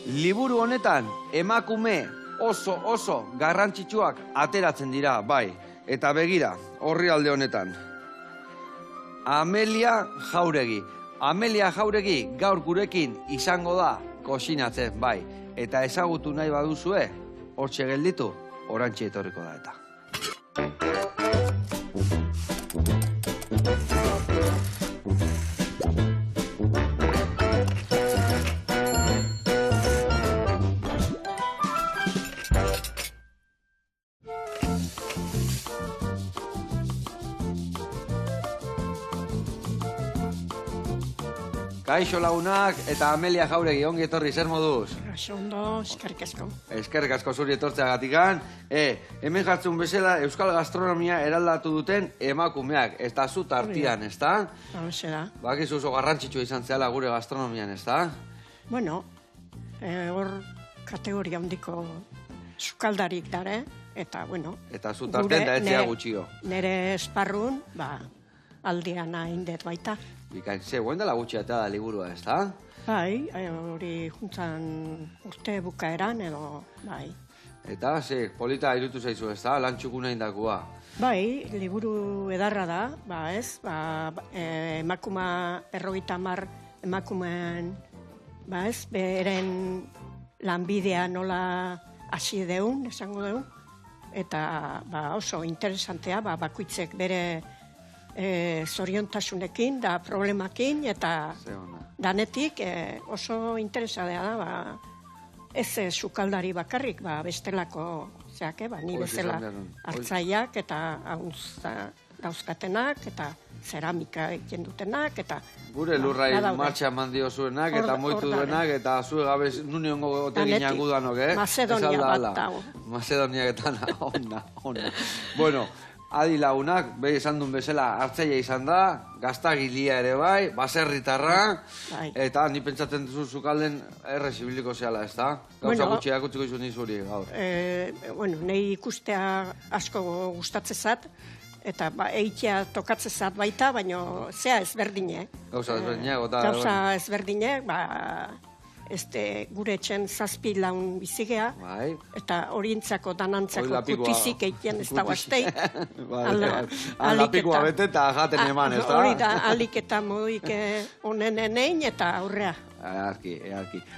Liburu honetan emakume oso garrantzitsuak ateratzen dira, bai. Eta begira, orrialde honetan. Amelia Jauregi. Amelia Jauregi gaur gurekin izango da koxinatzen, bai. Eta ezagutu nahi baduzue, hortxe gelditu, orantxe etorriko da eta. Kaixo lagunak eta Amelia Jauregi, ongi etorri, zer moduz? Kaixo ondo, eskerrik asko. Eskerrik asko zuri etortzeagatikan. Hemen jartzen bezala euskal gastronomia eraldatu duten emakumeak, ez da zu tartian, ez da? Hauxe da. Bakizu oso garrantzitsua izan zehala gure gastronomian, ez da? Bueno, hor kategoria handiko sukaldarik dare, eta bueno... Eta zu tartian da etzea gutxio. Nere esparrun, aldean haindet baita. Bikain, guen dela gutxi eta da liburua, ez da? Bai, hori juntzan urte bukaeran edo, bai. Eta, polita irutu zaizu, ez da? Lan txukuna indakua. Bai, liburu edarra da, emakuma 50 emakumeen, beren lanbidea nola hasi deun, esango deun, eta oso interesantea, bakoitzek bere zoriontasunekin, da problemakin, eta danetik oso interesadea da, ez sukaldari bakarrik, bestelako, ni bezala hartzaiak, eta dauzkatenak, eta zeramika egiten dutenak, eta... Gure lurrai martxa mandio zuenak, eta moitu duenak, eta zue gabe nuniongo oteginak gudanok, Macedonia bat dago. Macedonia getan, ona. Bueno, adi lagunak, behi esan duen bezala hartzaile izan da, gaztagilia ere bai, baserritarra, eta ni pentsatzen duzu zukalden errezibiliko zehala, ez da? Gauza gutxi akutziko izun nizuri, gaur. Nahi ikustea asko gustatzezat, eta eitea tokatzezat baita, baina zea ezberdine. Gauza ezberdine, Gauza ezberdine, gure etxen 7 laun bizigea, eta horientzako danantzako kutizik egiten ez da guaztei. Alapikoa bete eta jaten eman, ez da? Hori da, alik eta moduik onenenein eta aurrea. Earki.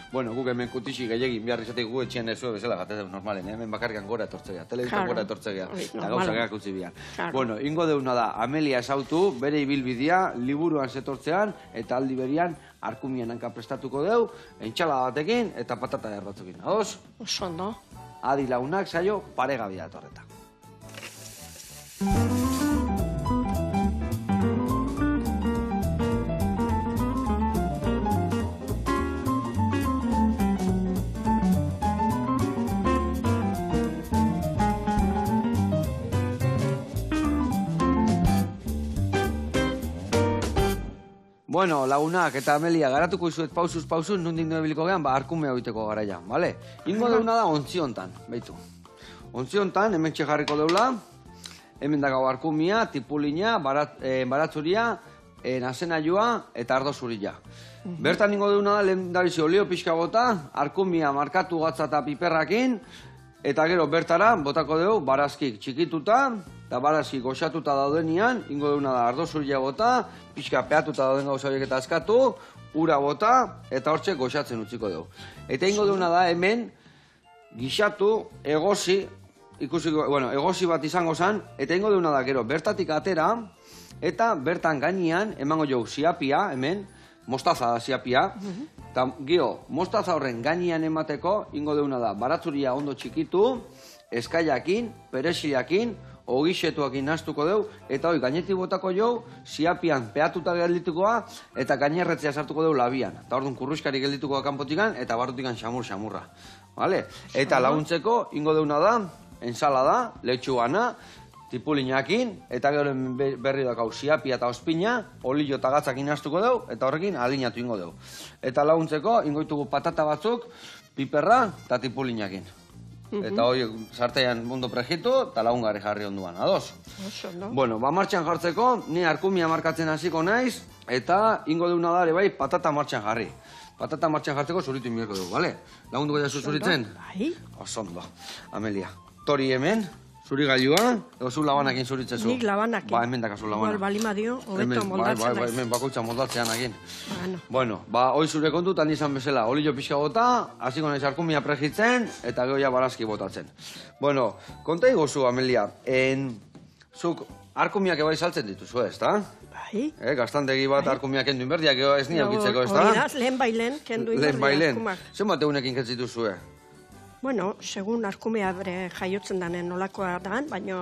Bueno, guk hemen kutisik gehiagin behar izatek gu etxean ez bezala gatetan normalen, hemen bakarrikan gora etortzea, telebizan gora etortzea, eta gauza gehiak utzi behar. Bueno, ingo deuna da, Amelia esautu, bere ibilbidea, liburuan zetortzean, eta aldi berian, arkumian hanka prestatuko deu, entxala batekin, eta patata erratzukin. Ados? Oso ondo. Adi lagunak saio paregabia etorreta. Bueno, lagunak eta Amelia, garatuko izuet pausuz, nondik noebiliko gehan, arkumea oiteko garaia, bale? Ingo deuna da ontzi hontan, behitu. Ontzi hontan, hemen txejarriko deula, hemen dagau arkumia, tipulina, baratzuria, nazenaioa eta ardozuria. Bertan ingo deuna da, lehen dabizi olio pixka bota, arkumia markatu gatza eta piperrakin, eta gero bertara, botako dugu, barazkik txikituta, eta barazkik goxatuta daudenian, ingo deuna da ardozuria bota, pixka peatuta dauden gauza horiek eta askatu, ura bota, eta hortxe goxatzen utziko dugu. Eta ingo deuna da hemen, gixatu, egosi bat izango zen, eta ingo deuna da gero, bertatik atera, eta bertan gainean, emango jo ziapia, hemen, mostaza da ziapia, eta gio, mostaza horren gainean emateko, ingo deuna da, baratzuria ondo txikitu, eskaiakin, peresiakin, ogixetuakin naztuko deu, eta hoi, gainetik botako jo, ziapian peatuta gelditukoa, eta gainerretzea sartuko deu labian. Eta orduan kurruskari gelditukoa kanpotikan, eta barrutikan xamurra. Eta laguntzeko, ingo deuna da, ensalada, letxugana, tipulinakin, eta gero berri dakau ziapia eta ospina, olio eta gatzakin naztuko deu, eta horrekin alinatu ingo deu. Eta laguntzeko, ingo ditugu patata batzuk, piperra eta tipulinakin. Eta hori sarteian mundo prejitu, eta lagungarri jarri onduan, ados? Bueno, martxan jartzeko, ni arkumia markatzen hasiko naiz, eta ingo deuna da ere bai patata martxan jarri. Patata martxan jartzeko zuritu inbierko dugu, bale? Lagunduko jazu zuritzen? Bai. Osondo. Amelia, tori hemen, zuri gailua, edo zu labanakin zuritzezu? Nik labanakin. Ba, hemen dakazu labana. Igual balima dio, hobeto moldatzen naiz. Hemen bakoitza moldatzean akin. Bueno, hoi zure kontutan izan bezala, olio pixka bota, hasiko naiz arkumia pregitzen, eta gero ja barazki botatzen. Bueno, konta iguzu, Amelia, zuk arkumiak ebai saltzen dituzu, ez da? Bai. Gaztandegi bat arkumiak kendu inberdiak ez ni aukitzeko, ez da? Hori da, lehen bailen kendu inberdiak arkumak. Zer bateunekin kentzituzue? Bueno, segun arkumea bere jaiotzen danen nolakoa dan, baina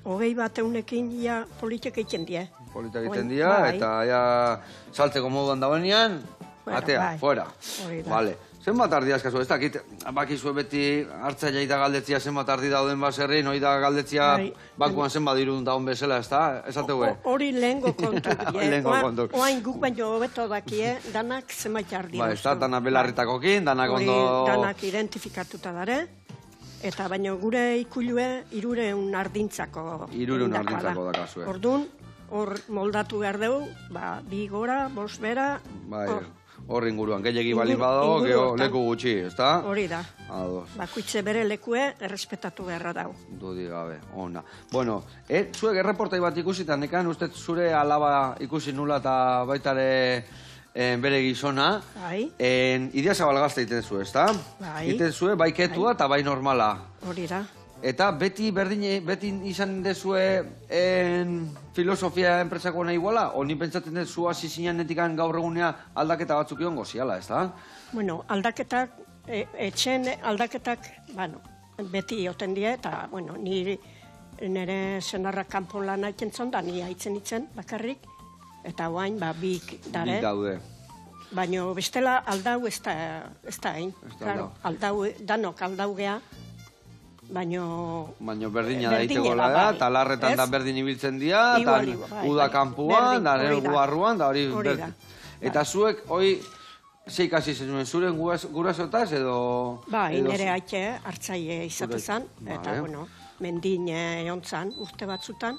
21 ja politek egiten die. Politek egiten dia, eta ja saltzeko moduan dagoenean, atea, fuera. Vale. Zenbat ardi askazu, ez dakit, bakizue beti hartzaia eta galdetzia zenbat ardi dauden baserri, noi da galdetzia bakuan zenbat dirun daun bezala, ez da? Esateu hori lehengo kontuk. Lehengo kontuk. Oain guk baino hobeto dakie, danak zenbat jardi. Ba, ez da, danak belarritakokin, danak ondo... Danak identifikatuta dare, eta baino gure ikulue 300 ardintzako. 300 ardintzako dakazue. Orduan, hor moldatu behar dugu, 2 gora, 5 bera, hor inguruan, gehiagi balin badago, geho leku gutxi, ez da? Hori da. Ados. Bakoitze bere lekue errespetatu beharra dago. Dudi gabe, ona. Bueno, zuek erreportai bat ikusitan, nekan uste zure alaba ikusi nula eta baitare bere gizona. Bai. Idea zabalgazta iten zu, ez da? Bai. Iten zue, bai ketua eta bai normala. Hori da. Eta beti izan dezue filosofia enpresako nahi iguala? Oni pentsatzen dut zu hasi zinenetik gaur egunea aldaketa batzuk egon goziala, ez da? Bueno, aldaketak, etxen aldaketak, beti ioten die, eta, bueno, nire senarrak kanpo lan haiten zon, da nire haitzen itzen bakarrik, eta oain, bik dare. Bik daude. Baina bestela aldau ez da hain. Aldau, danok aldau geha, Baino berdina daitegoela da, talarretan da berdin ibiltzen dira, uda kanpuan, da nero guarruan, da hori berdin. Eta zuek, hoi, zeik hasi zenuen, zuren gurasotaz edo... Nire haitxe hartzaile izatezan, eta, bueno, mendin egon zan, urte batzutan,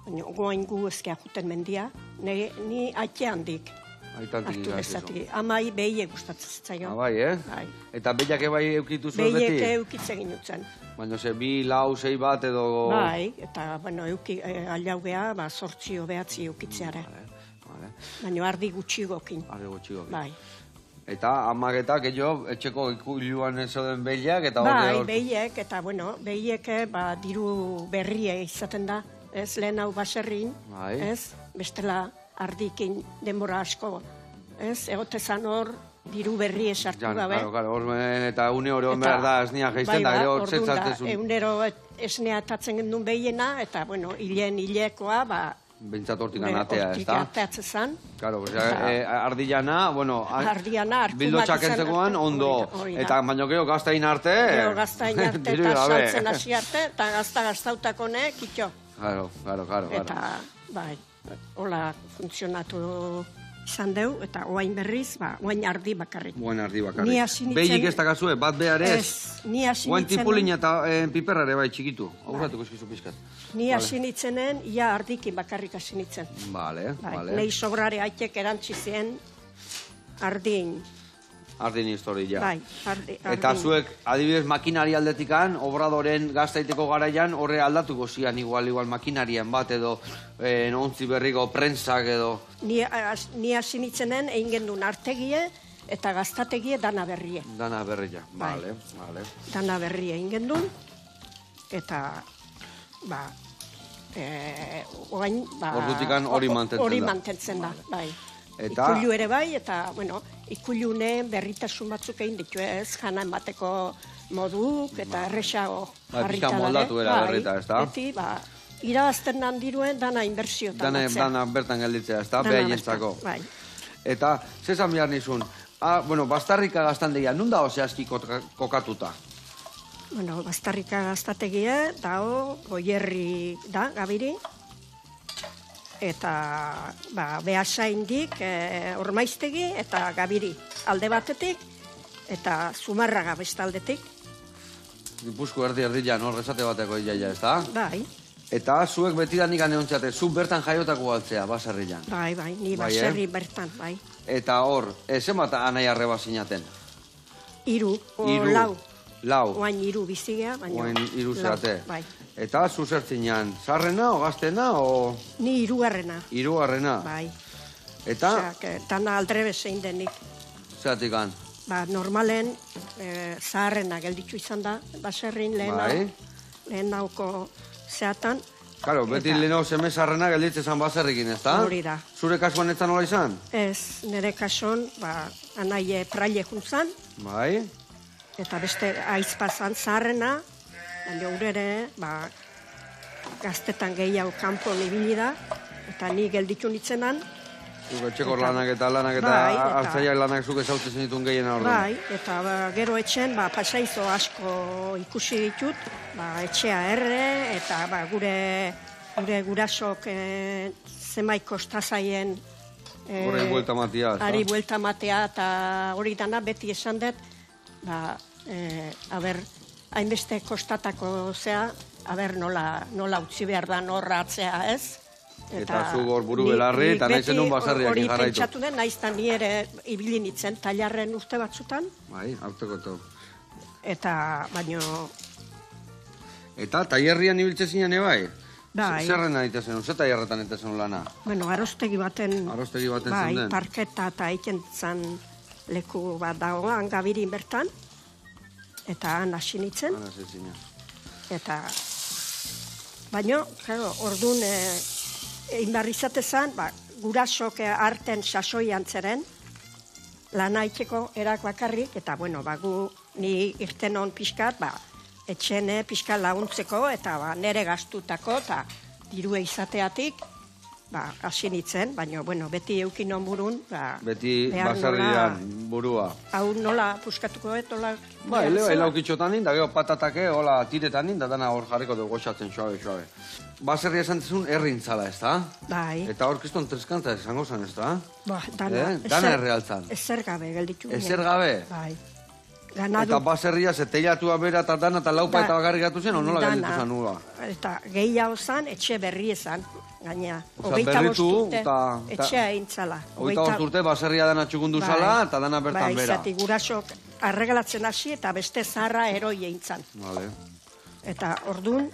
goain gu ezkea juten mendia, ni haitxe handik. Artu bezatik. Amai behie gustatzen zitzaio. Bai, Eta behiak ebai eukitu zuen beti? Behiek eukitze ginutzen. Baina ze 2, 4, 6 bat edo... Bai, eta aliau geha, 8, 9 eukitzeare. Baina ardi gutxigokin. Ardi gutxigokin. Bai. Eta amaketak, etxeko ikuluan ez zoden behiak, eta hori... Bai, behiek, eta bueno, behiek diru berrie izaten da. Ez lehen hau baserrin, ez? Bestela... ardikin denbora asko, ez? Egotezan hor, diru berri esartu gabe. Claro, eta une hori hon behar da, esnea geizten da, gero zetzatzezun. Egunero esnea atatzen gendun behiena, eta, bueno, hilekoa, Bentsat hortik anatea, ez da? Hortik atatzezan. Claro, ardillana, bueno, arkumak bildotxak entzekoan, ondo. Eta baino gero gaztain arte... Gero gaztain arte, eta saltzen hasi arte, eta gaztautako ne, kitxo. Claro. Eta, bai. Hola funtzionatu izan deu, eta oain berriz, oain ardi bakarrik. Oain ardi bakarrik. Behik ez dakazue, bat behar ez? Ni hasi oain tipulina eta piperrare bai txikitu. Aurratuko eskizu pizkat. Ni hasi nitzenen, ia ardikin bakarrik hasi nitzen. Bale. Nei sobrare haitek erantzizien ardin. Ardin historia. Bai, ardin. Eta zuek, adibidez, makinari aldetikan, obradoren gaztaiteko garaian, horre aldatuko zian igual makinarien bat edo ontzi berriko prentsak edo... Ni hasi nitzenen egin gendun artegie eta gaztategie dana berrie. Dana berria, bale. Dana berrie egin gendun, eta, ordutikan hori mantentzen da. Hori mantentzen da, bai. Ikulu ere bai, eta, bueno, ikulune berritasun batzuk egin ditu ez, jana emateko moduk, eta erresago harrita dara. Moldatu era berrita, ez da? Beti, irabazten diruen dana inbertsiotan batzea. Dana bertan gelditzea, ez da? Behaientzako. Bai. Eta, zezan behar nizun, bastarrika gaztandegia, nun da zehazki kokatuta? Bueno, bastarrika gaztategia, dao, Goierri da, Gabiri, eta behasaindik Ormaiztegi eta Gabiri alde batetik, eta Zumarraga bestaldetik. Gipuzko erdi-erdian hor esate bateko iaia, ez da? Bai. Eta zuek betidanik aneontzate, zu bertan jaiotako galtzea, baserrian. Bai, ni baserri bertan, bai. Eta hor, zenbat anai arreba zinaten? 3, lau. Lau. Oain 3 bizigea, baina... Oain 3 zeate. Bai. Eta zu zertzinean, zarrena o gaztena o... Ni 3garrena. 3garrena. Bai. Eta? Osea, tana aldrebe zein denik. Zeratik gan? Normalen zaharrena gelditzu izan da, baserrin lehen nauko zeatan. Karo, beti lehenau seme zarrena gelditze zan baserrikin, ez da? Hori da. Zure kasuan ez nola izan? Ez, nire kasuan, anaie praile juntzan. Bai. Eta beste aizpazan zaharrena, baina urere, gaztetan gehiago kanpon ibili da, eta ni gelditzu nitzenan. Etxeko lanak eta hartzaiak lanak zuke zautzen zenitun gehiena hor. Bai, eta gero etxen, pasaizo asko ikusi ditut, etxea erre, eta gure gurasok zemai kostazaien Horrein buelta matea. Ari buelta matea, eta hori dana beti esan dut, hainbeste kostatako zea, nola utzi behar da norra atzea, ez? Eta zu gor buru belarri, eta nahi zenun basarriak jarraitu. Hori pentsatu den, nahiz da ni ere ibili nintzen tailarren urte batzutan. Bai, harteko eta. Eta, baino... Eta tailerrian ibiltze zinen bai? Bai. Zerren nahi zen, ze tailerretan eta zen lana? Bueno, arostegi baten zen bai, den? parketa eta egiten zan leku bat dagoan, gabirin bertan. Eta han hasi nintzen. Han hasi zinen. Eta... Baino, orduan... Inbarrizate zan, gurasok arten sasoian zeren, lana itxeko erak bakarrik, eta bueno, gu ni irten hon pixkat, etxene pixkat laguntzeko, eta nere gaztutako, eta dirue izateatik, hasi nintzen, baina bueno, beti eukin hon burun, beti basarrian burua. Hau nola puskatuko, hola... Laukitxotan da gero patatake, hola tiretan da dana hor jarriko dugu goxatzen suabe. Baserria esan zizun errintzala, ez da? Bai. Eta hor kiston treskanta esango zan, ez da? Dana errealtzan. Ezer gabe, gelditu. Ezer gabe? Bai. Eta baserria zeteilatua bera eta dana eta laupa eta bakarrik gatu zen, o nola gelditu zan nula? Eta gehiago zan, etxe berri ezan, gaina. Berritu, etxea eintzala. 25 urte baserria dana txukundu zala, eta dana bertan bera. Bai, zati gurasok arregalatzen hasi, eta beste zarra eroi eintzan. Vale. Eta orduan,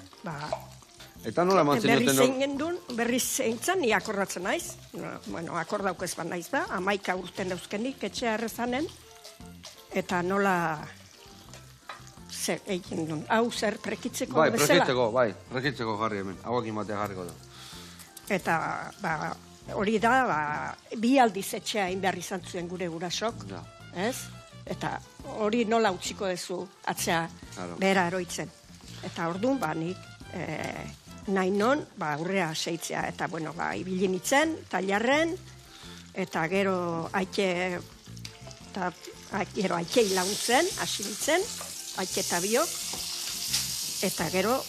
eta nola emantzen joten... Berriz zeintzan, ni akordatzen naiz. Bueno, akordauk ez ban naiz da, 11 urten euskenik, etxea errezanen. Eta nola... Zer egin duen, hau zer prekitzeko bezala. Prekitzeko jarri hemen, hauakin batea jarriko da. Eta, hori da, bi aldiz etxea inbehar izan zuen gure gurasok, ez? Eta hori nola utziko dezu atzea bera eroitzen. Eta orduan, nik nahi non, aurrea seitzea. Eta, bueno, ibili nintzen, tailarren, eta gero aikei laguntzen, hasi nintzen, aike eta biok, eta gero,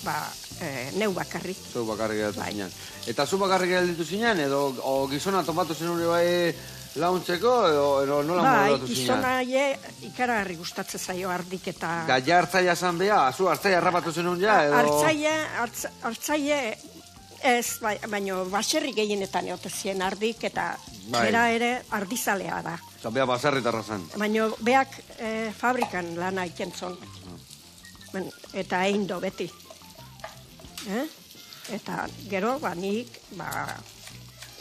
neu bakarrik. Zeu bakarrik edatu zinen. Eta zu bakarrik edatu zinen, edo gizona topatu zen hori laguntzeko, edo nola modatu zinen? Gizona ikaragarri gustatzen zaio ardik eta... Da, ja hartzaia zan beha, zu hartzaia harrapatu zen hon ja, edo... Hartzaia ez, baina baserri gehienetan eotezien ardik, eta bera ere ardizalea da. Eta beha baserritarra zen. Baina beak fabrikan lana ikentzon. Eta eindo beti. Eta gero, nik,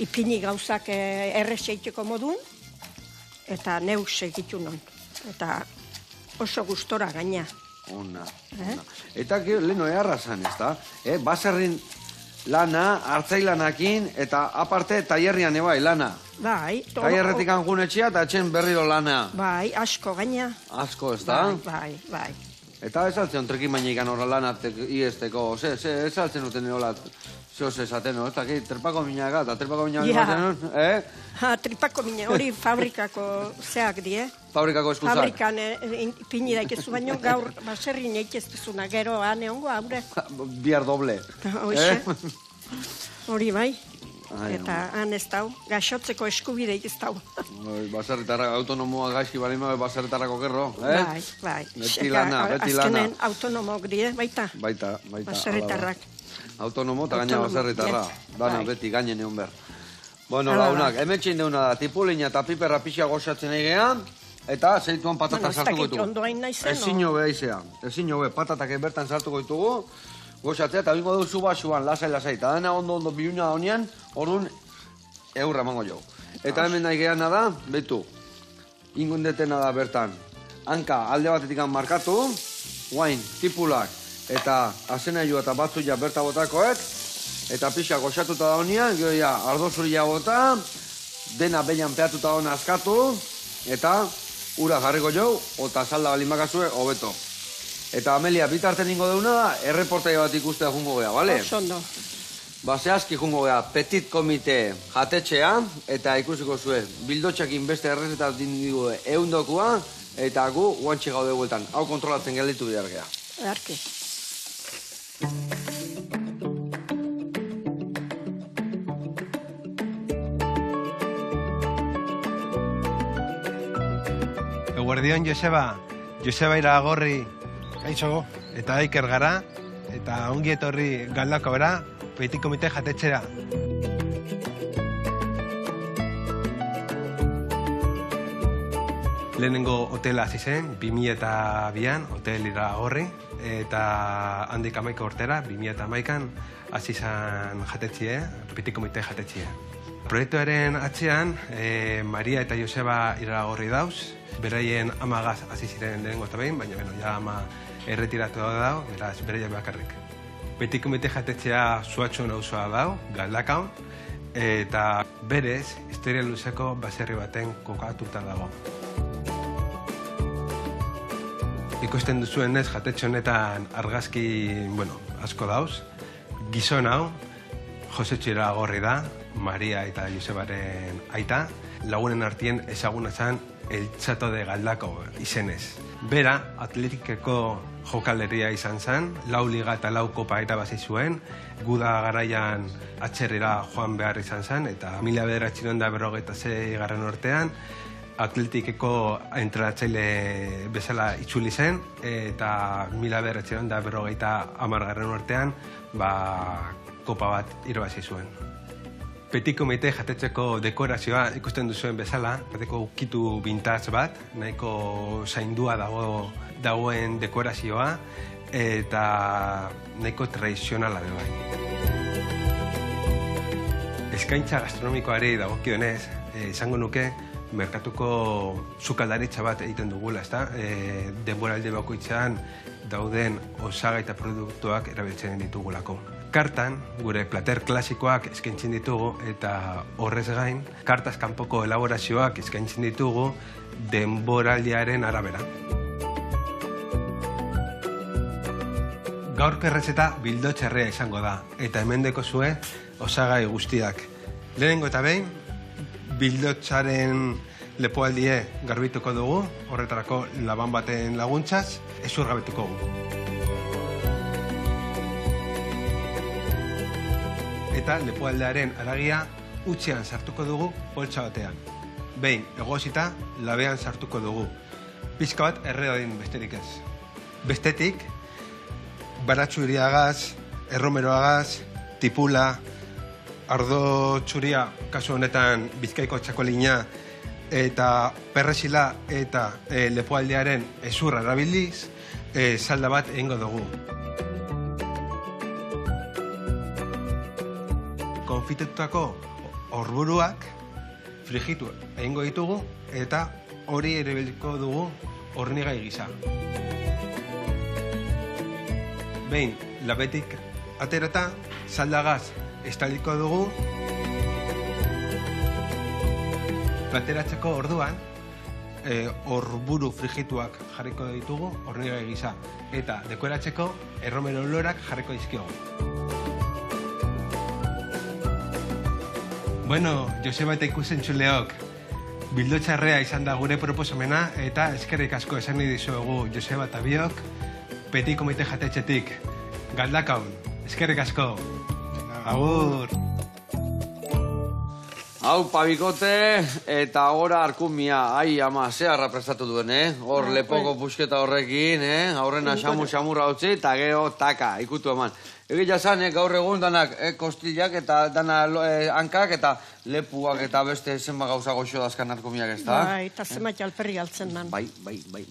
ipini gauzak errezeiteko modun, eta neuk segitu non. Eta oso gustora gaina. Ona. Eta leheno eharra zan, ez da? Baserrin lana, hartzailanakin, eta aparte tailerrian ebai lana. Bai. Tailerretik anjunetxea eta etxen berriro lana. Bai, asko gaina. Asko, ez da? Bai. Eta ez altzen trekin baina ikan horra lanatek iesteko, ez altzen uten hola, zehoz esaten, ez da, trepako minaga, eta trepako minaga batzen, tripako minaga, hori fabrikako zeak die. Fabrikako eskuzak. Fabrikan pini daikezu, baino gaur baserri neik ez dezuna, gero ane hongo, haure. Bihar doble. Hori bai. Eta han ez dau, gaixotzeko eskubideik ez dau. Baserritarrak autonomoa gaizki bali mabe baserritarrako gerro, Bai. Beti lana. Azkenen autonomok die, baita. Baita. Baserritarrak. Autonomo eta gaina baserritarra. Dana beti gainen egon behar. Bueno, lagunak, hemen txin deuna da, tipulina eta piperra pixia goxatzen egean, eta zeituan patata sartuko ditugu. Ondoain nahizen, Ezin jobe aizea, ezin jobe, patatak bertan sartuko ditugu, goxatzea, eta bingo duzu basuan, lasai, eta dena ondo biuna honean, orduan eurra emango jo. Eta hemen nahi gehan da, betu, ingundetena da bertan, hanka alde batetik markatu, guain, tipulak, eta azenailua eta batzuia berta botakoek, eta pixa goxatuta da honean, gero ja, ardo zuria bota, dena behian peatuta hona askatu, eta ura jarriko jau, eta salda balimakazue, hobeto. Eta Amelia, bitarten ingo deuna da, erreportaia bat ikustea jungo gea, bale? Osondo. Ba, zehazki jungo gea, petit komite jatetxea, eta ikusiko zue, bildotxakin beste errezetat dindigu eundokua, eta gu guantxe gaude bueltan. Hau kontrolatzen gelditu bihar gea. Earki. Eguerdion, Joseba Iragorri. Kaixo. Eta Iker gara, eta ongi etorri Galdakao bera, petit komite jatetxera. Lehenengo hotela hasi zen, 2002an, Hotel Iragorri, eta handik 11 urtera, 2011an, hasi zen jatetxie, petit komite jatetxie. Proiektuaren atzean, Maria eta Joseba Iragorri dauz, beraien amagaz hasi ziren lehenengo eta behin, baina ja ama erretiratu dago, beraz beraien bakarrik. Petit komite jatetxea Zuatxo nauzoa dago, Galdakaon, eta berez, historia luzeko baserri baten kokatuta dago. Ikusten duzuenez jatetxe honetan argazki, asko dauz. Gizon hau, Josetxo Iragorri da, Maria eta Josebaren aita, lagunen artien ezaguna zen El Txato de Galdakao izenez. Bera, atletikeko jokaleria izan zen, 4 liga eta 4 kopa irabazi zuen, guda garaian atxerrera joan behar izan zen, eta 1996 garren urtean, atletikeko entrenatzaile bezala itzuli zen, eta 1950 garren urtean, kopa bat irabazi zuen. Petit komite jatetxeko dekorazioa ikusten duzuen bezala, bateko ukitu vintage bat, nahiko zaindua dagoen dekorazioa, eta nahiko tradizionala bai. Eskaintza gastronomikoari dagokionez, izango nuke, merkatuko sukaldaritza bat egiten dugula, ezta? Denboraldi bakoitzean dauden osagai eta produktuak erabiltzen ditugulako. Kartan, gure plater klasikoak eskaintzen ditugu, eta horrez gain, kartaz kanpoko elaborazioak eskaintzen ditugu denboraldiaren arabera. Gaurko errezeta bildotxerrea izango da, eta hemen dekozue osagai guztiak. Lehenengo eta behin, bildotxaren lepoaldie garbituko dugu, horretarako laban baten laguntzaz, ezur gabetuko dugu. Eta lepoaldearen aragia utzean sartuko dugu poltsa batean. Behin, egosita, labean sartuko dugu. Pizka bat erredadin besterik ez. Bestetik, baratxu iriagaz, erromeroagaz, tipula, ardo txuria, kasu honetan Bizkaiko txakolina, eta perrezila eta lepoaldearen ezurra erabiliz, salda bat egingo dugu. Konfitetutako orburuak frijitu egingo ditugu eta hori erabiliko dugu hornigai gisa. Behin, labetik aterata, saldagaz estaliko dugu. Plateratzeko orduan, orburu frigituak jarriko ditugu hornigai gisa. Eta dekoratzeko erromero lorak jarriko dizkiogu. Bueno, Joseba eta ikusentzuleok, bildotxarrea izan da gure proposamena, eta eskerrik asko esan nahi dizuegu Joseba eta biok, petit komite jatetxetik, Galdakaon, eskerrik asko. Agur! Hau, pabikote, eta gora arkumia. Ai, ama, zeharra prestatu duen, Hor, lepoko pusketa horrekin, Aurrena xamurra utzi, eta gero taka, ikutu eman. Egia zan, gaur egun danak kostillak eta dana hankak eta lepuak eta beste zenba gauza goxo dazkan narkomiak ez da? Bai, eta zenbat alperri altzen dan. Bai,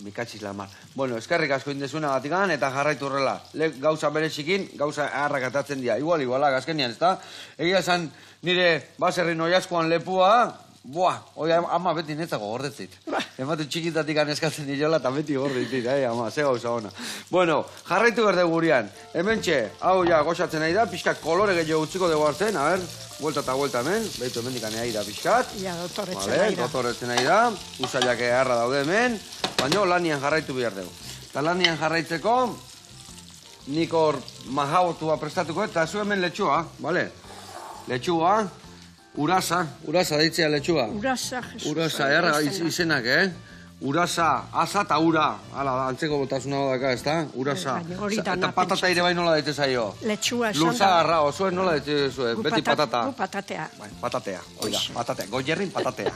mikatxiz lamar. Bueno, eskerrik asko indezuna gatikan eta jarraitu horrela. Gauza berezikin, gauza harrak atatzen dira. Igualak, azkenian, ez da? Egia zan, nire baserri noiazkoan lepua, ama beti netzako gordetzit. Emate txikitatik aneskatzen diola eta beti gordetzit, ama, ze gauza ona. Bueno, jarraitu berde gurian. Hemen hau ja goxatzen nahi da, pixkat kolore gehiago utziko dugu hartzen, a ber, vuelta eta vuelta hemen, behitu hemen dikane nahi da pixkat. Ja, dotorretzen nahi da, usaiak harra daude hemen, baina lanian jarraitu behar dugu. Eta lanian jarraitzeko, nik hor mahabotua prestatuko eta zu hemen letxua, bale? Letxua, urasa deitzea letxua. Urasa, izenak, Urasa, asa eta ura. Hala, antzeko botasuna daka, ez da? Urasa. Eta patata ere bai nola daite zaio. Letxua esan da. Lurzagarra, oso nola daite zuen. Beti patata. Patatea. Patatea, oida, patatea. Goierrin patatea.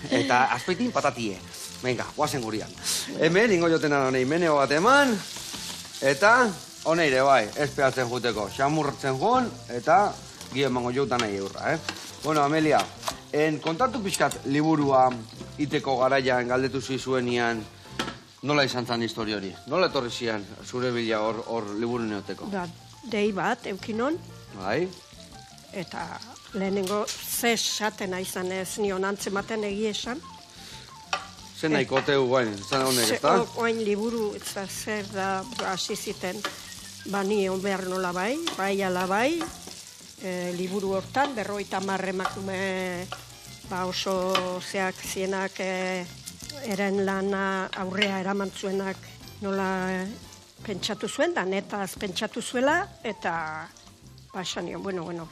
Eta azpeitin patatie. Venga, guazen gurian. Hemen, ingo jotena honei, meneo bat eman. Eta, honeire bai, ez pehatzen juteko. Xamurtzen joan, eta gio emango joutan nahi eurra, Bueno, Amelia, kontatu pixkat liburua iteko garaian galdetu zizuenian nola izan zan histori hori? Nola etorri zian zure bila hor liburu neoteko? Dei bat, eukinon. Bai. Eta lehenengo ze esatena izan ez nion antzematen egia esan. Zer nahiko teu guain, zan honek, ez da? Oain liburu, zer da hasi ziten, bani hon behar nola bai ala bai, liburu hortan, 50 emakume oso zeak zienak eren lana aurrea eramantzuenak nola pentsatu zuen, da netaz pentsatu zuela, eta esan nion, bueno,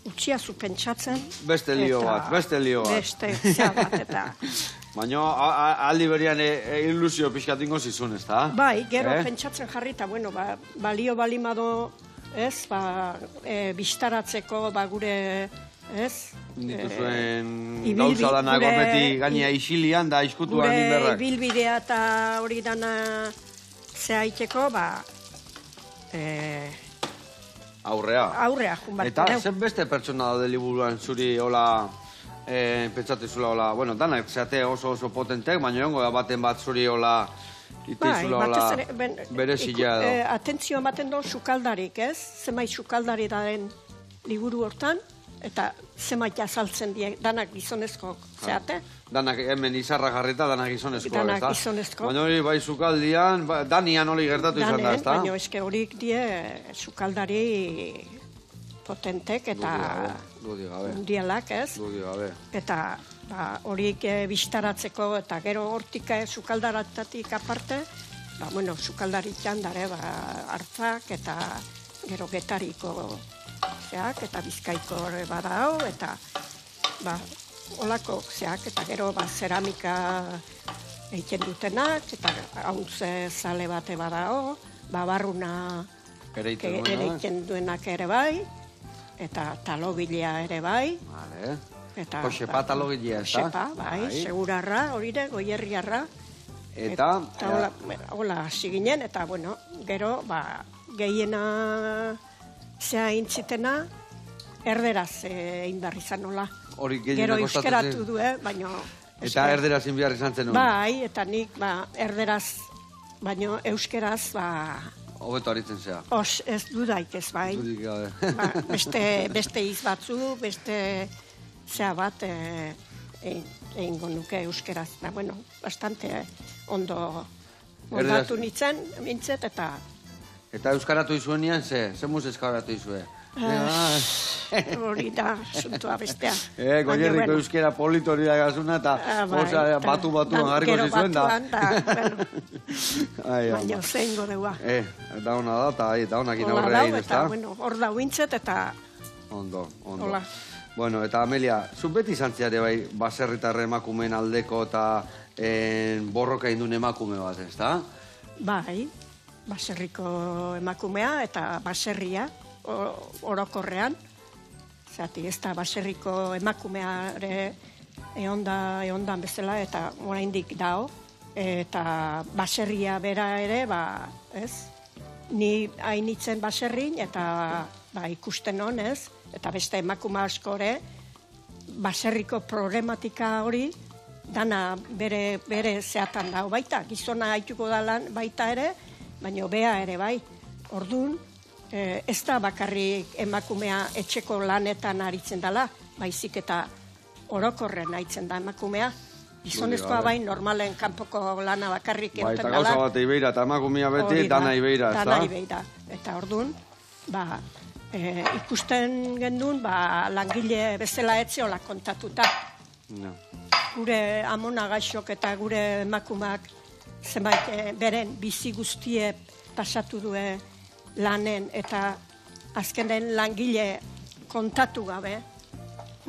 utxia zu pentsatzen. Beste lio bat. Beste zea bat, eta... Baina aldi berian ilusio pixkatingo zizun, ez da? Bai, gero pentsatzen jarri, eta bueno, balio balimado, ez, bistaratzeko, gure, ez? Dituzuen gauza danak beti gainea isilian da iskutuan inberrak. Gure bilbidea eta hori dana zehaiteko, Aurrea, junbat. Eta zen beste pertsona daude liburuan zuri hola pentsatezula hola, bueno, danak zeate oso potentek, baina jongo baten bat zuri hola itizula hola berezila edo. Atentzio ematen do sukaldarik, ez? Zemai sukaldari daren liburu hortan, eta zemait azaltzen die, danak gizonezko zeate. Danak hemen izarra jarrita, danak gizonezko, ez da? Danak gizonezko. Baina hori bai sukaldian, Danian hori gertatu izan da, ez da? Baina eske horik die sukaldari potentek eta mundialak, ez? Dudi gabe. Eta horik bistaratzeko eta gero hortik sukaldaratatik aparte, bueno, sukaldari txandare, hartzak eta gero getariko zeak eta bizkaiko badao, eta olako zeak, eta gero zeramika egiten dutenak, eta hauntze zale bate badao, barruna egiten duenak ere bai, eta talogilea ere bai. Josepa talogilea, ez da? Josepa, bai, segurarra, horire, goierriarra. Eta hola hasi ginen, eta bueno, gero, gehiena zea intzitena, erderaz indar izan nola. Gero euskeratu du, baina... Eta erderaz inbiar izan zen. Bai, eta nik erderaz, baina euskeraz, hobeto haritzen zea. Ez dudaik ez, bai. Dudik gabe. Beste iz batzu, beste zea bat egingo nuke euskeraz. Bueno, bastante ondo ondatu nintzen, mintzet, eta... Eta euskaratu izuenian, ze muz euskaratu izue? Hori da, suntua bestea. Goierriko euskera polito hori da gazuna, eta batu-batuan garriko zizuen da. Baina zein godeua. Eta hona da, eta honakin aurre egin, ez da? Hor da huintzet, eta... Ondo. Bueno, eta Amelia, zu beti zantziare bai baserritarre emakumeen aldeko eta borroka indun emakume bat, ez da? Bai, baserriko emakumea eta baserria orokorrean. Zati, ez da baserriko emakumeare eondan bezala eta oraindik dao. Eta baserria bera ere, ez? ni hainitzen baserrin, eta ikusten honez, eta beste emakume askore, baserriko problematika hori, dana bere zeatan dago baita, gizona haituko da lan baita ere, baina bea ere bai. Orduan, ez da bakarrik emakumea etxeko lanetan aritzen dela, baizik eta orokorren aritzen da emakumea. Gizonezkoa bai, normalen kanpoko lana bakarrik bai, egiten dela. Bai, eta gauza bat eibeira, eta emakumea beti, dana eibeira, ez da? Dana eibeira. Eta orduan, ikusten gendun, langile bezala etzeola kontatuta. No. Gure amona gaixok eta gure emakumak zenbait beren bizi guztie pasatu due lanen eta azkenen langile kontatu gabe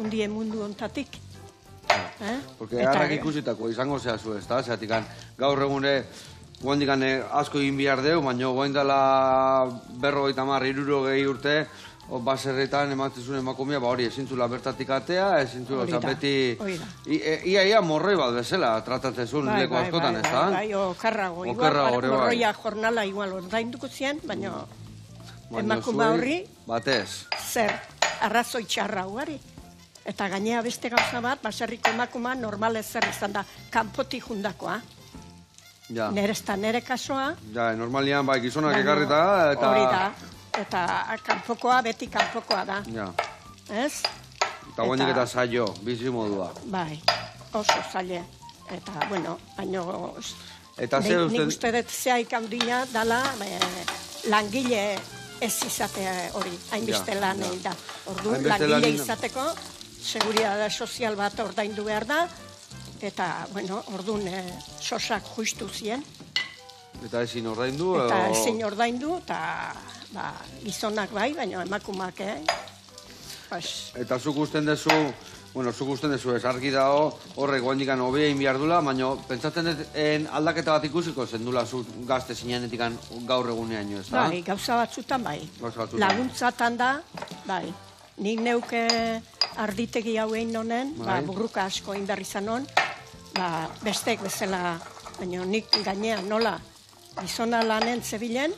undie mundu ontatik. Porque harrak ikusitako izango zehazu, ez da? Zeratik, gaur egune guendikan asko egin behar deu, baina guendala 50-60 urte baserretan ematzen emakumea, hori ezintzula bertatik atea, ezintzula beti... Ia morroi bat bezala tratatzen zuen leko askotan, ez da? Bai, okarrago. Morroia jornala igual ordainduko zien, baina emakume horri... Batez. Zer, arrazoi txarra ugari. Eta gainea beste gauza bat, baserriko emakuma normalez zer izan da, kanpotik jundakoa. Nere kasoa... Normalian, gizonak ekarrita, eta... Hori da. Eta kanpokoa, beti kanpokoa da. Ez? Eta guendik eta zailo, bizi modua. Bai, oso zaile. Eta, bueno, baino... Nik uste dut zeaik handina dala langile ez izatea hori, hainbeste lan egin da. Orduan, langile izateko, seguridade sozial bat ordaindu behar da, eta, bueno, orduan sosak justu zien. Eta ezin ordaindu? Eta ezin ordaindu, eta gizonak bai, baina emakumak, Eta zuk usten dezu, ez argi dago, horrek guendikan hobea inbiar dula, baina pentsatzen aldaketa bat ikusiko zendula zu gazte zinenetik gaur egunean, ez da? Bai, gauza batzutan bai. Laguntzatan da, bai. Nik neuke arditegi hau egin honen, burruka asko indar izan hon, bestek bezala, baina nik gainean nola, gizona lanen zebilen,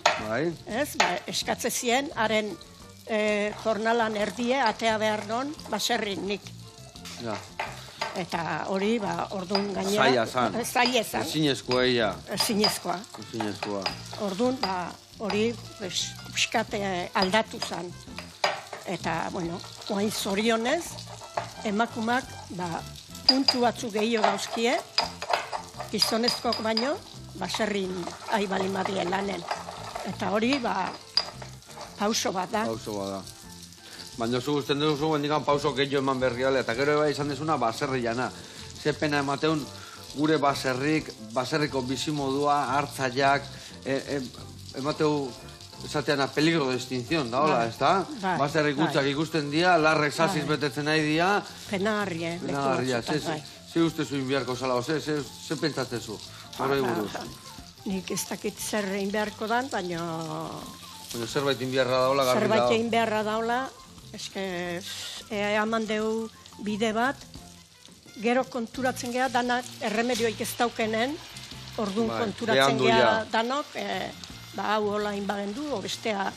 eskatze zien, haren jornalan erdie, atea behar non, baserrin nik. Eta hori, orduan gainea... Zaila zan. Zaila zan. Ezinezkoa eia. Ezinezkoa. Orduan, hori, piskate aldatu zan. Eta, bueno, oain zorionez, emakumak, puntu batzu gehiago gauzkie, gizonezkoak baino, baserrin aibalimadien lanen. Eta hori, pauso bat da. Pauso bat da. Baina zu guztien duzu, bendikan pauso gehiago eman berriale, eta gero izan dezuna baserri jana. Ze pena emateun gure baserriko bizimodua, hartzaiak, emateu esatean peligro de extinción, da hola, ez da? Baserrik gutxak ikusten dira, larrek sasiz betetzen nahi dira. Penagarria, leku batzutan, bai. Ze ustezu inbiarko zala, ze pentsatzezu? Nik ez dakit zer egin beharko dan, baina... Zerbait inbiarra daula, garbi dago. Zerbait inbiarra daula, eske eman deu bide bat, gero konturatzen geha, danak erremedioik ez daukenen, orduan konturatzen geha danok, hau hola inbagendu, o bestea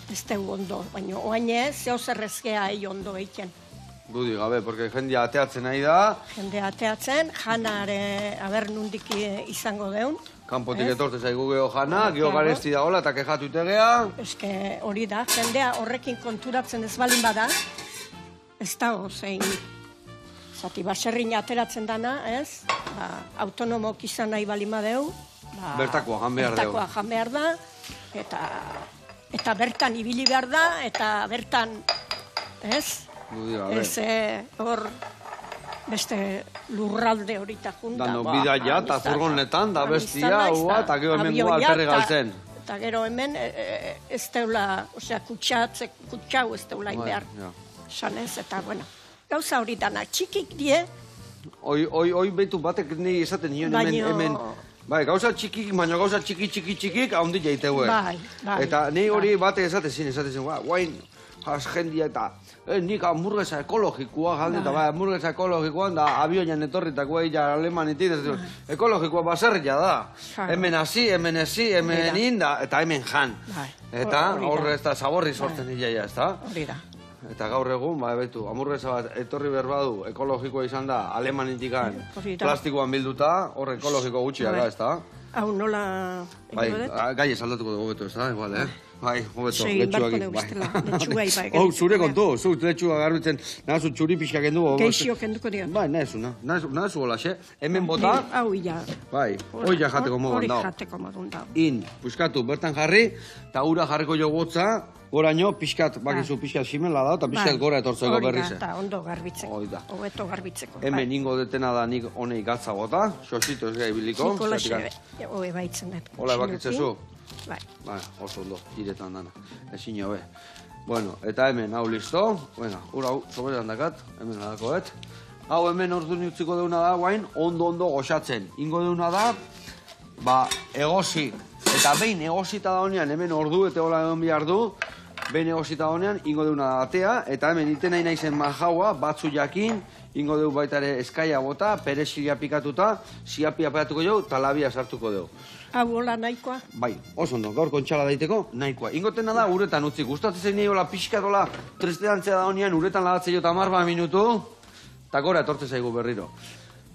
ez deu ondo, baina oaine zeo zerrezkea egi ondo eiken. Dudi gabe, porque jendea ateatzen nahi da. Jendea ateatzen, janare aber nundik izango deun. Kanpotik etorte zaigu geho jana, geho garesti da hola eta kejatu itegea. Eske hori da, jendea horrekin konturatzen ez balin bada, ez dago zein. Zati, baserrin ateratzen dana, ez? Autonomok izan nahi balin badeu. Bertakoa jan behar deu. Bertakoa jan behar da, eta bertan ibili behar da, eta bertan, ez? Ez hor beste lurralde horita junta. Dano bidaia eta furgonetan, da bestia, eta gero hemen goa alperri galtzen. Eta gero hemen ez teula, osea, kutsau ez teula inbehar. Sanez, eta bueno, gauza hori dana txikik die. Hoi behitu batek nahi esaten nion hemen. Bai, gauza txikik, baina gauza txikik, haundi jaitegue. Bai. Eta nahi hori batek esaten zin, guain, jendia eta nik hamburguesa ekologikoa jalde, eta hamburguesa ekologikoan da avioian etorritako egia alemanitik, ekologikoa baserria da. Hemen hasi, hemen ezi, hemen inda, eta hemen jan. Eta horre ez da zaborri sortzen hilaia, ez da? Hori da. Eta gaur egun, betu, hamburguesa bat etorri berbadu ekologikoa izan da alemanitik plastikoan bilduta, hor ekologiko gutxia da, ez da? Hau nola... Bai, gai esaldatuko dugu beto, ez da, igual, Bai, hobeto, letxuak. Zure kontu, letxua garbitzen, nahazu txuri pixka kendu. Geixio kenduko dian. Bai, nahazu holaxe. Hemen bota. Hau ila. Bai, hoi ja jateko modun dao. Hori jateko modun dao. Puskatu, bertan jarri, eta ura jarriko jo gotza, goraino, pixkat, bakizu pixkat simela da, eta pixkat gora etortzeko berrize. Hori da, eta ondo garbitzeko. Hobeto garbitzeko. Hemen ingo detena da nik honei gatza bota, sosito ez gai biliko. Zikolaxe, hoe baitzen dut. Hola bakitzezu. Bai. Oso ondo, diretan dana. Ezin hobe. Bueno, eta hemen, hau listo. Venga, ura hau, soberan dakat, hemen nadakoet. Hau hemen ordu utziko deuna da, guain, ondo goxatzen. Ingo deuna da, egosi. Eta behin egosita da honean, hemen ordu, eta hola egon behar du. Behin egosita da honean, ingo deuna da atea. Eta hemen iten nahi naizen majaua, batzu jakin. Ingo deu baita ere eskaia bota, peresilia pikatuta, siapia peatuko jau, eta labia sartuko deu. Hau hola nahikoa? Bai, oso ondo, gaur kontxala daiteko, nahikoa. Ingotena da uretan utzi, gustatzen zein niola pixka dola tristeantzea da honean, uretan ladatzei jo 10 minutu, eta gora etortze zaigu berriro.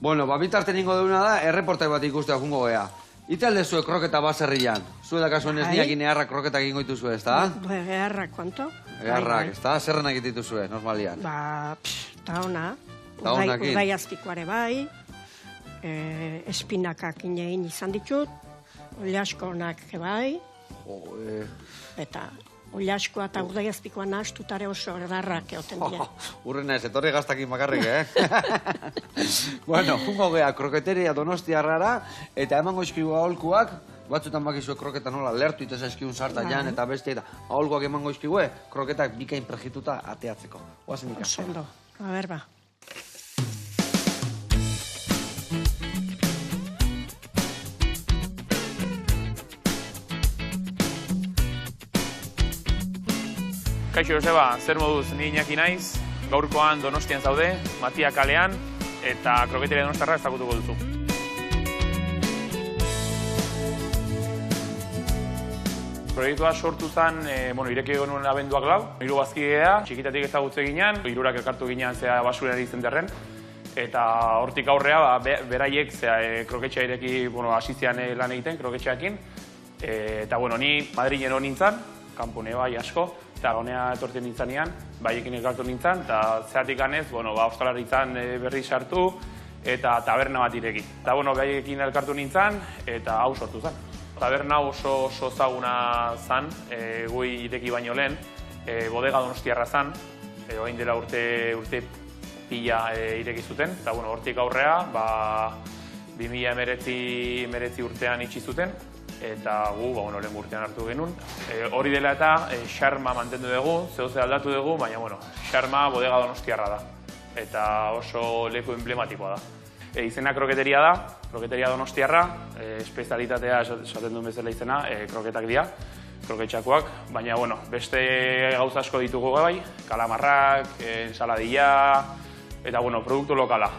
Bueno, bitarten ingo deuna da, erreportai bat ikustea jungo gea. Ite aldezue kroketa baserrian. Zue da kasuen ez niakin eharrak kroketak ingo dituzue, ez da? Eharrak, kuanto? Eharrak, ez da? Zerrenak dituzue, normalian. Ta ona. Urdaiazpikoare bai, espinakak inein izan ditut, oliaskonak bai, eta oliaskoa eta urdaiazpikoa nahastutare oso erdarrak egoten dira. Urrena ez, etorri gaztakin bakarrik, Bueno, jungo gea, kroketeria Donostiarrara, eta emango izkigu aholkuak, batzutan bakizue kroketa nola, lertu iteza izkigun sarta jan eta beste, eta aholkuak emango izkigue, kroketak bikain prejituta ateatzeko. Oazen ikasten. Oso ondo, a ba. Kaixo Joseba, zer moduz, ni Iñaki naiz, gaurkoan Donostian zaude, Matia kalean, eta kroketeria Donostiarra ezagutuko duzu. Proiektua sortu zen, ireki genuen abenduak 4, 3 bazkidea, txikitatik ezagutze ginean, 3 elkartu ginean zea basurari izen derren, eta hortik aurrea, beraiek kroketxea ireki, asizian lan egiten, kroketxeakin, eta ni Madrilen hon nintzen, kanpone bai asko, eta honea etortzen nintzanean, baiekin elkartu nintzen, eta zeatik ganez, ostalaritzan berri sartu, eta taberna bat ireki. Eta baiekin elkartu nintzen, eta hau sortu zen. Taberna oso ezaguna zen, gui ireki baino lehen, bodega Donostiarra zen, orain dela urte pila ireki zuten, eta hortik aurrea, 2019 urtean itxi zuten, eta gu, lehen urtean hartu genuen. Hori dela eta xarma mantendu dugu, zehose aldatu dugu, baina, xarma bodega Donostiarra da. Eta oso leku emblematikoa da. Izena kroketeria da, kroketeria Donostiarra, espezialitatea esaten duen bezala izena, kroketak dira, kroketxakoak, baina, beste gauza asko ditugu bai, kalamarrak, ensaladilla, eta, produktu lokala.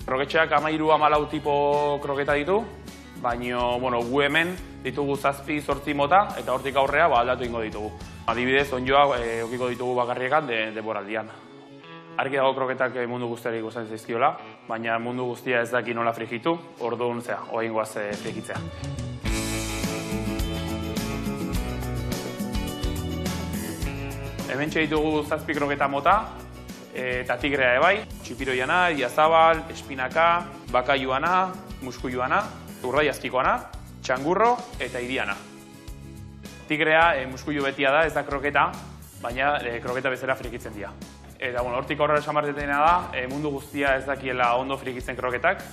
Kroketxeak 13-14 tipo kroketa ditu, baina, gu hemen ditugu 7-8 mota, eta hortik aurrea aldatu ingo ditugu. Adibidez, onjoak okiko ditugu bakarriekan denboraldian. Argi dago kroketak mundu guztiari gustatzen zaizkiola, baina mundu guztia ez daki nola frijitu, orduan orain goaz frijitzea. Hementxe ditugu 7 kroketa mota, eta tigrea ebai, txipiroiana, iazabal, espinaka, bakaiuana, muskuiuana, urdaiazpikoana, txangurro eta iriana. Tigrea muskuiu betia da, ez da kroketa, baina kroketa bezala frikitzen dira. Eta hortik aurrera esan barretena da, mundu guztia ez dakiela ondo frikitzen kroketak.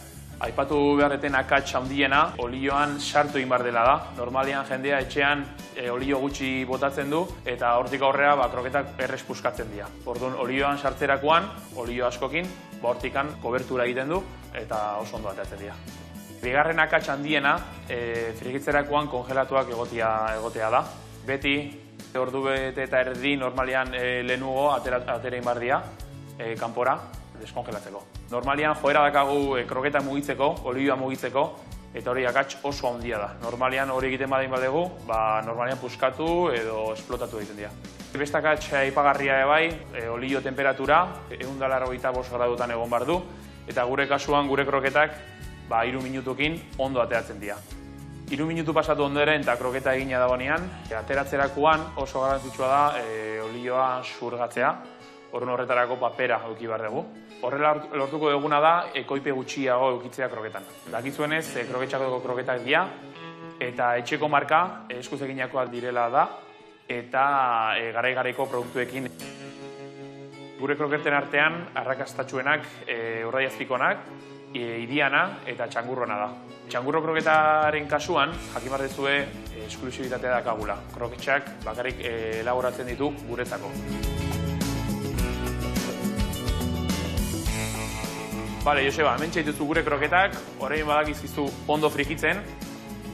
Aipatu beharreten akats handiena, olioan sartu egin behar dela da. Normalian jendea etxean olio gutxi botatzen du, eta hortik aurrera kroketak errez puskatzen dira. Orduan, olioan sartzerakoan, olio askokin, hortikan kobertura egiten du, eta oso ondo ateatzen dira. Bigarren akats handiena, frikitzerakoan kongelatuak egotea da. Beti Ordu bete eta erdi normalian lehenugo atera inbardia, kanpora, deskongelatzeko. Normalian joera dakagu kroketa mugitzeko, olioa mugitzeko, eta hori akats oso handia da. Normalian hori egiten badin badegu, normalian puskatu edo esplotatu egiten dira. Beste akats aipagarria bai, olio temperatura, 185 gradutan egon behar du, eta gure kasuan gure kroketak 3 minutukin ondo ateratzen dira. 3 minutu pasatu ondoren eta kroketa egina dagoenean, ateratzerakoan oso garrantzitsua da olioa xurgatzea, orduan horretarako papera eduki behar dugu. Horrela lortuko duguna da ekoipe gutxiago edukitzea kroketan. Dakizuenez, kroketxako kroketak dira, eta etxeko marka eskuz eginakoak direla da, eta garai-garaiko produktuekin. Gure kroketen artean, arrakastatsuenak, urraiazpikonak, iriana eta txangurrona da. Txangurro kroketaren kasuan, jakin behar dezue, esklusibitatea dakagula. Kroketxak bakarrik elaboratzen ditu guretzako. Bale, Joseba, hemen txaituzu gure kroketak, orain badakizkizu ondo frikitzen,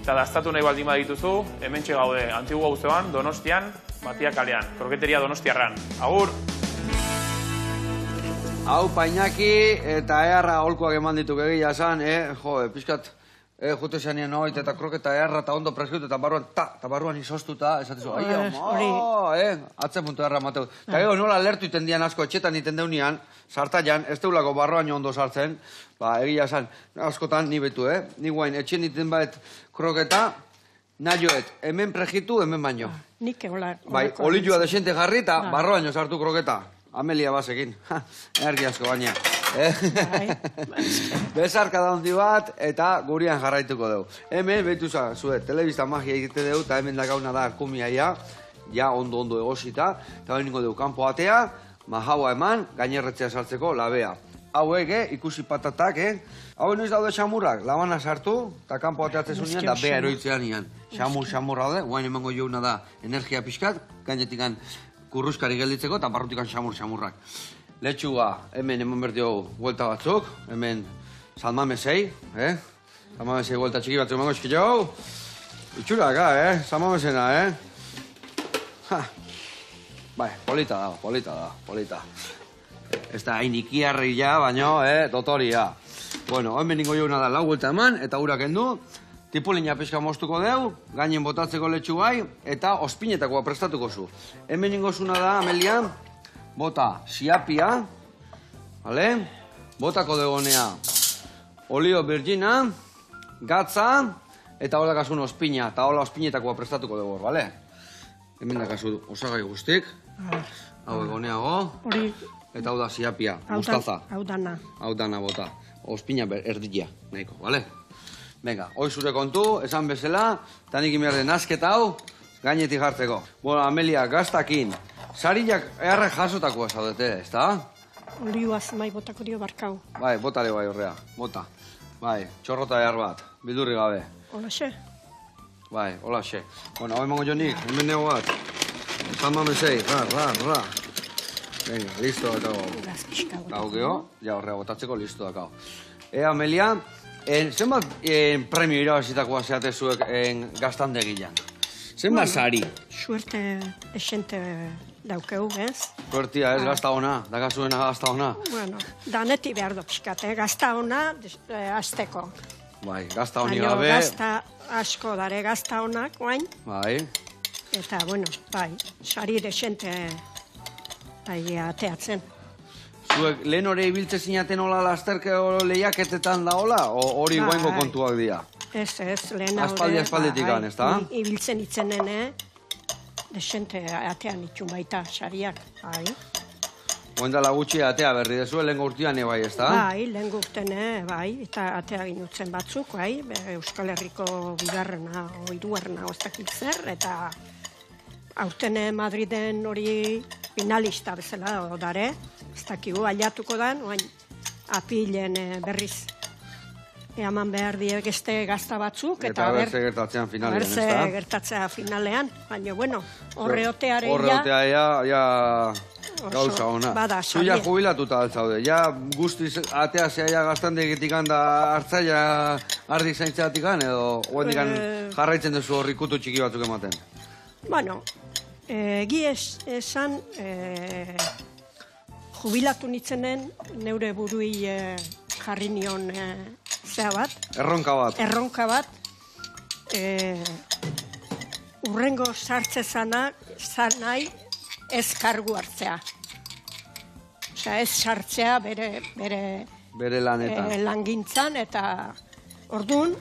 eta daztatu nahi baldin badituzu, hemen gaude Antigua auzoan, Donostian, Matia kalean, kroketeria Donostiarran. Agur! Hau, Painaki eta eharra holkoak eman dituk egia esan, pixkat, jute zanien oit eta kroketa eharra eta ondo preskiut eta barruan izostuta, esatezu, atzen puntu eharra mateu. Eta gero nola lertu iten dian asko etxetan iten deunian, sartaian, ez deulako barruan ondo sartzen, egia esan, askotan ni betu, ni guain, etxen iten baet kroketa, nahioet, hemen preskitu, hemen baino. Nik egola. Bai, olioa desente jarri eta barruan sartu kroketa. Amelia basekin, ergi asko baina. Bezarka daundi bat eta gurian jarraituko dugu. Hemen, behitu zuet, telebista magia egite dugu eta hemen dakauna da arkumia ja ondo egosita. Eta hori ningo dugu kanpo atea, mahaua eman, gainerretzea sartzeko labea. Hauek, ikusi patatak, hau noiz daude xamurrak, labana sartu, eta kanpo ateatzen zunean, da bea eroitzean ian. Xamur daude, guain emango jouna da energia pixkat, gainetikan kurruskari gelditzeko eta barrutikan xamurrak. Letxuga, hemen eman berdio guelta batzuk, hemen salmamesei, salmamesei guelta txiki batzuk emango eskit jau. Itxuraka, salmamesena, Bai, polita da. Ez da hain ikiarri ja, baino, dotoria. Bueno, hemen ningo jouna da lau guelta eman, eta urak endu. Tipulina pixka moztuko deu, gainen botatzeko letxu gai, eta ospinetakoa prestatuko zu. Hemen ingozuna da, Amelia, bota siapia, botako degonea olio virgina, gatza, eta hola kasun ospina, eta hola ospinetakoa prestatuko dugu, bale? Hemen da kasu osagai guztik, hau egoneago, eta hau da siapia, mustaza. Hau dana. Hau dana bota, ospina erdia, nahiko, bale? Venga, hoi zure kontu, esan bezala, eta nik imiarden asketa hau, gainetik jartzeko. Bueno, Amelia, gaztakin, sariak eharrek jasotakoa zaudete, ez da? Olioaz mai botako dio barkau. Bai, botare bai horrea, bota. Bai, txorrota ehar bat, bildurri gabe. Holaxe? Bai, holaxe. Bueno, hau emango jonik, hemen nego bat. Salmamesei, ra. Venga, listo dakau. Hau geho, ja horrea botatzeko listo dakau. Amelia, zenbat premio irabazitakoa zeate zuek gaztandegian? Zenbat sari? Suerte esente daukeu, ez? Suertia, ez, gazta ona, dakazuena gazta ona. Bueno, daneti behar dopskat, gazta ona azteko. Bai, gazta honi gabe. Baina gazta asko dare gazta onak, guain. Bai. Eta, bueno, bai, sari desente ateatzen. Zuek lehen hori ibiltze zinaten hola lasterke lehiaketetan da hola? Hori guaingo kontuak dira? Ez, lehen hori. Aspalditik gan, ez da? Ibiltzen itzenen, desente atean itxun baita, sariak, bai. Oendala gutxi atea berri dezu, lehen urtean bai, ez da? Bai, lehen urtean, bai, eta atea ginutzen batzuk, bai, Euskal Herriko bigarrena, hirugarrena oztakik zer, eta aurten Madriden hori finalista bezala dare, ez dakigu, aliatuko da, apilen berriz eman behar diegeste gazta batzuk, eta berze gertatzean finalean, ez da? Berze gertatzea finalean, baina, bueno, horreotearen ja... Horreotea ja gauza ona. Zu ja jubilatuta altzaude, ja guztiz atea zea ja gaztandegitik da hartzaia ardik zaintzeatik edo jarraitzen duzu horri kutu txiki batzuk ematen? Bueno, Egi esan, jubilatu nitzenen, neure burui jarri nion zea bat. Erronka bat. Erronka bat. Urrengo sartze zan nahi ez kargu hartzea. Osea, ez sartzea bere langintzan, eta orduan,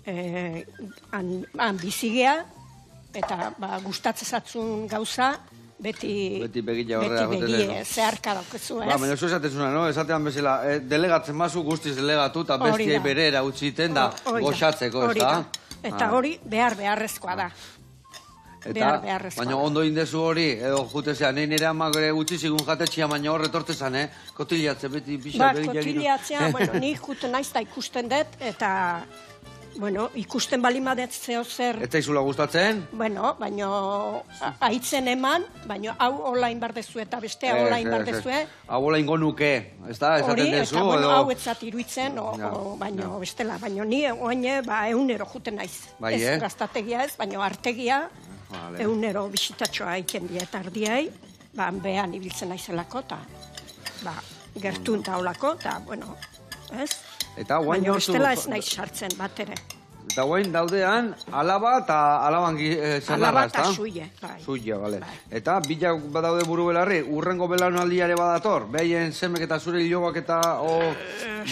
han bizigea, eta gustatzezatzun gauza, beti begie zeharka daukezu, ez? Baina oso esaten zuna, no? Esatean bezala, delegatzen mazu guztiz delegatu, eta bestiai berera utziten da goxatzeko, ez da? Eta hori beharrezkoa da. Baina ondo indezu hori, edo jutezean, nire amak utzi zigun jatetxia, baina horre tortezan, kotilatzen beti pixa begiak. Kotilatzea, ni juten naiz da ikusten dut, eta ikusten balimadet zeo zer... Ez zaizula gustatzen? Baina haitzen eman, baina hau hola inbardezu eta bestea hola inbardezu. Hau hola ingo nuke, ez da, esaten dezu? Hori, eta hau etzat iruitzen, baina bestela. Baina ni oine, eunero juten naiz. Ez gaztategia ez, baina artegia, eunero bisitatxoa aiken diet ardiai, behan ibiltzen naizelako, eta gertun eta holako, eta, ez? Baina bestela ez nahi sartzen bat ere. Eta guain daudean, alaba eta alaban zanarra, ez da? Alaba eta suie. Suie, bale. Eta bilak badaude buru belarri, urrengo belaunaldiare badator? Behien zemek eta zure hilogak eta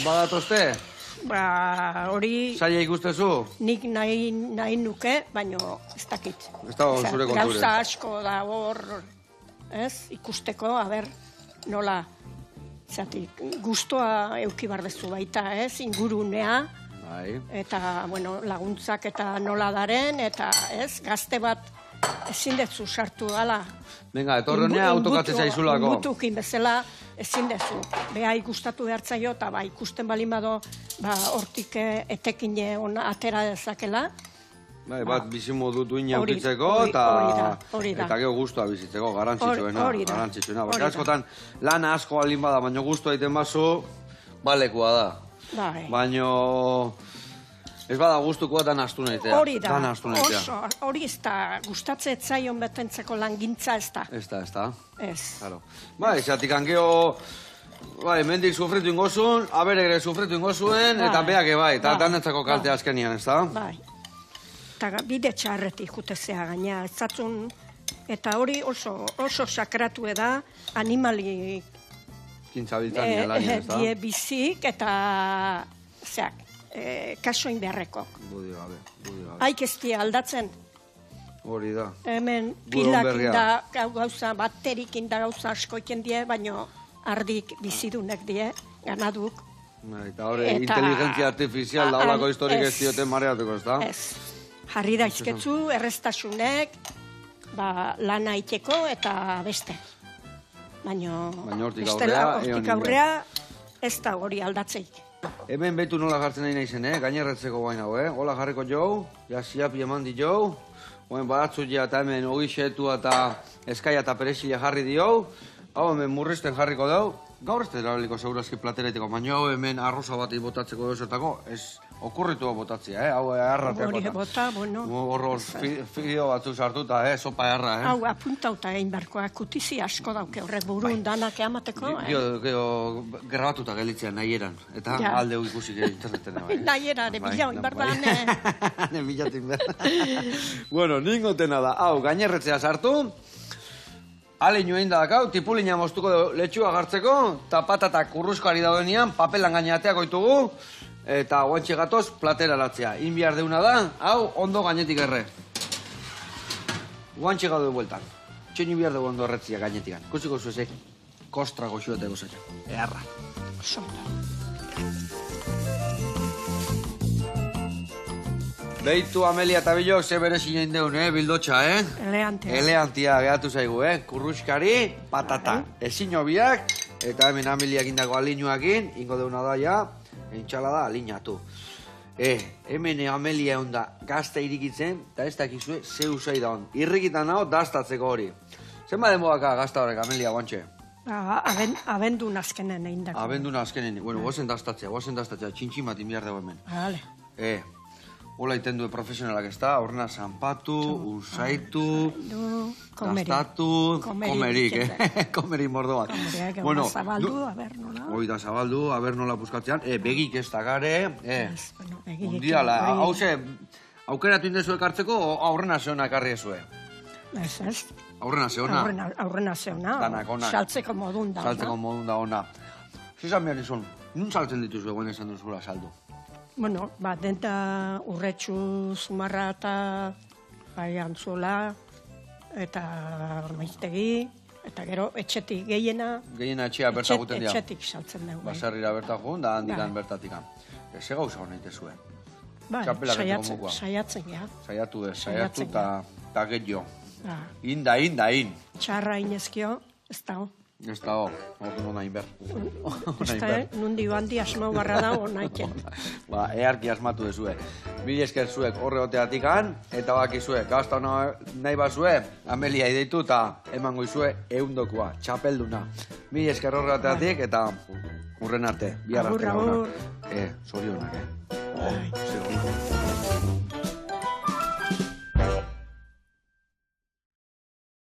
badatozte? Hori... Zaila ikustezu? Nik nahi nuke, baina ez dakit. Ez da zure konture. Gauza asko da hor, ikusteko, nola... Zatik, guztua euki bardezu baita, ingurunea, eta, laguntzak eta nola daren, eta, gazte bat ezin dezu sartu gala. Venga, etorrenea autokatze zaizulako. Ingutukin bezala ezin dezu. Beha ikustatu behartzaio, eta ikusten balimado, hortik etekine atera dezakela. Bat bizimodu duina aukitzeko, eta gero guztua bizitzeko, garantzitsuena. Askotan, lana asko alin bada, baina guztua egiten bazu, balekua da. Baina ez bada guztukoa dan astu nahitea. Hori ez da, gustatze etzaion betentzeko langintza ez da. Ez da. Ez. Esatik angeo... mendik sufritu ingozun, abere ere sufritu ingozuen, eta beak ebai, eta danetzako kaltea azkenian, ez da? Eta bide txarretik jutezea gaina, ezatzun, eta hori oso sakratu da animalik kintzabiltzan nire lan, ez da? Die bizik eta, kasoin beharrekok. Budi gabe. Haik ez die aldatzen. Hori da. Hemen pilakin da gauza, baterikin da gauza askoiken die, baina ardik bizidunek die, ganaduk. Eta hori, inteligentzia artifizial da holako historik ez dioten mareatuko, ez da? Ez. Jarri daizketzu, errestasunek, lana iteko eta beste. Baina hortik aurrea ez da hori aldatzeik. Hemen betu nola jartzen nahi naizen, gainerretzeko guain hau, hola jarriko jau, siapi eman di jau, badatzutia eta hemen ogixetu eta eskaia eta perexila jarri di jau, hau hemen murrizten jarriko dau, gaur ez da erabiliko segurazki plateretiko, baina hau hemen arroza bat botatzeko dozertako, ez okurritua botatzea, hau errateak hori bota, horror fideo batzu sartuta, sopa erra, Hau apuntauta egin barkoa, kutizi asko dauke horrek burun danak eamateko, Gero grabatuta gelitzean nahi eran, eta alde ikusik interneten. Nahi eran, bila oin barban, Ne bilatik behar. Bueno, ningotena da, hau, gainerretzea sartu, Aleinu egin da dakau, tipulina moztuko letxua gartzeko, eta patatak urruzkoari daudenean, papelan gaineateak oitugu, eta guantxe gatoz, platera latzea. Inbiar deuna da, hau, ondo gainetik erre. Guantxe gado de bueltan. Txoin inbiar dugu ondo erretzia gainetikan. Kusiko zuezek, kostra goxueteko zaila. Earra. Beitu Amelia eta Bilok ze bere zinen deun, bildotxa, Eleantia gehatu zaigu, kurruskari, patata. Ezin hobiak, eta hemen Ameliak indako alinuakin, ingo deuna da ja, entxala da alinatu. Hemen Amelia egon da gazta irikitzen, eta ez dakizue ze usai da hon. Irrikitan nago daztatzeko hori. Zen baden bogaka gazta horrek, Amelia, guantxe? Abendun azkenen egin dako. Abendun azkenen, bueno, gozen daztatzea, txintximat inbiar dugu hemen. Vale. Hola iten du profesionalak ez da, horrena zanpatu, usaitu, gastatu, komerik, komerik mordo bat. Komerik, zabaldu, aber nola. Hoi da zabaldu, aber nola buskatzean, begik ez da gare, mundiala, hauze, aukeratu indezuek hartzeko, aurrena zeona ekarri ezue. Ez. Aurrena zeona. Aurrena zeona, saltzeko modun da. Saltzeko modun da ona. Zizan behar izun, nun saltzen dituzue guen esan duzula saldu? Bueno, denta urretxu zumarra eta antzola eta maiztegi, eta gero etxetik gehiena. Gehiena etxea bertaguten dira. Etxetik saltzen dugu. Baserrira bertagun, da handikan bertatikan. Eze gauza hona itezue. Saiatzen, ja. Saiatu eta gehiago. In. Txarra inezkio, ez da. Ez da, hori nona inber. Ez da, nundi bandi asmau barra da honaiken. Earki asmatu dezue. Mil esker zuek horre oteatikan, eta bakizue, gazta nahi bazue, Amelia ideitu eta emango izue eundokoa, txapelduna. Mil esker horre oteatik, eta urren arte. Agur. Zorionak, Zorionak.